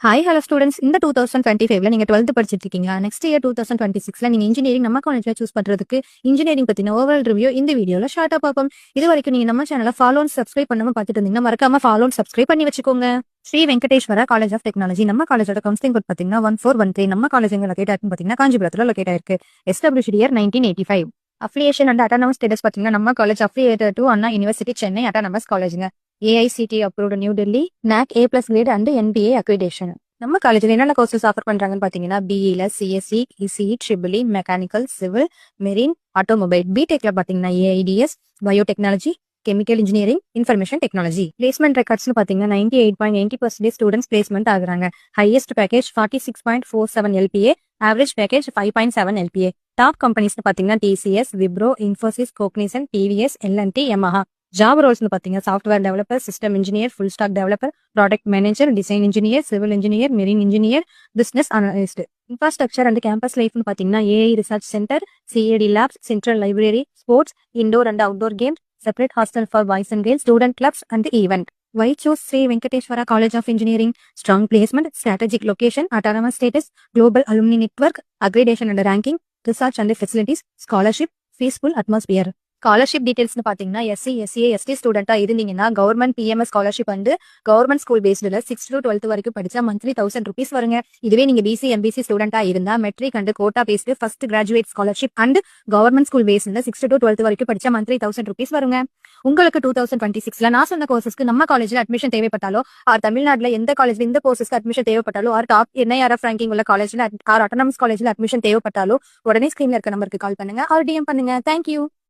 Hi hello students. இந்த 2025ல நீங்க 12th படிச்சிட்டு இருக்கீங்களா? நெக்ஸ்ட் இயர் 2026ல நீங்க இன்ஜினியரிங் நம்ம காலேஜ்ல சூஸ் பண்றதுக்கு இன்ஜினியரிங் பத்தின ஓவரால் ரிவ்யூ இந்த வீடியோல ஷார்ட்டா பார்ப்போம். இது வரைக்கும் நீங்க நம்ம சேனலை ஃபாலோ அண்ட் சப்ஸ்கிரைப் பண்ணாம பார்த்துட்டு இருந்தீங்கன்னா மறக்காம ஃபாலோ அண்ட் சப்ஸ்கிரைப் பண்ணி வச்சுக்கோங்க. Shri Venkateswara college of technology நம்ம காலேஜோட கவுன்சிலிங் கோட் பாத்தீங்கன்னா 1413. நம்ம காலேஜ் எங்க லொகேட் ஆயிருக்குன்னு பாத்தீங்கன்னா காஞ்சிபுரத்துல லொகேட் ஆயிருக்கு. Established year 1985. Affiliation and autonomous status பாத்தீங்கன்னா நம்ம college affiliated to Anna university Chennai autonomous காலேஜ்ங்க. AICT approved new Delhi, NAC A+ grade and NBA accreditation. நம்ம காலேஜ்ல என்னென்ன கோர்சஸ் ஆஃபர் பண்றாங்கன்னு பாத்தீங்கன்னா பிஇல CSC, ECE, triple E, mechanical, civil, marine, automobile. பிடெக்ல பாத்தீங்கன்னா AIDS, biotechnology, chemical engineering, information technology. Placement ரெக்கார்ட்ஸ்னு பாத்தீங்கன்னா 98.90% ஸ்டூடெண்ட்ஸ் பிளேஸ்மெண்ட் ஆகுறாங்க. Highest package 46.47 LPA, average package 5.7 LPA. Top கம்பெனிஸ்னு பாத்தீங்கன்னா TCS, Wipro, Infosys, Cognizant, TVS, L and T, Yamaha. Job ரோல்ஸ்னு பாத்தீங்கன்னா software developer, system engineer, full stack developer, product manager, design engineer, civil engineer, marine engineer, business analyst. Infrastructure and campus லைஃப்னு பாத்தீங்கன்னா AI research centre, CAD labs, central library, sports, indoor and outdoor games, separate hostel for boys and girls, student clubs and event. Why choose Sri Venkateswara College of Engineering? Strong placement, strategic location, autonomous status, global alumni network, accreditation and ranking, research and facilities, scholarship, peaceful atmosphere. Scholarship டீடைல்ஸ்னு பாத்தீங்கன்னா SC, SCA, ST ஸ்டூடெண்டா இருந்தீங்கன்னா government PMS scholarship வந்து government school பேஸ்டுல 6 to 12 வரைக்கும் படிச்சா monthly 1000 rupees வருங்க. இதுவே நீங்க பிசி, எம்பிசி ஸ்டூடெண்டா இருந்தா matric and quota based first graduate scholarship and government school பேஸ்டுல 6 to 12 வரைக்கும் படிச்சா மந்த்லி 1000 rupees வருங்க. உங்களுக்கு 2026ல நான் சொன்ன கோர்சஸ்க்கு நம்ம காலேஜ்ல அட்மிஷன் தேவைப்பட்டாலோ ஆர் தமிழ்நாட்டுல எந்த காலேஜ்ல இந்த கோர்சஸ்க்கு அட்மிஷன் தேவைப்பட்டாலோ ஆர் டாப் NIRF ரேங்கிங் உள்ள காலேஜ்ல ஆர் அட்டானமஸ் காலேஜ்ல அட்மிஷன் தேவைப்பட்டாலோ உடனே ஸ்கிரீன்ல இருக்க நம்பருக்கு கால் பண்ணுங்க ஆர் டிஎம் பண்ணுங்க. தேங்க்யூ.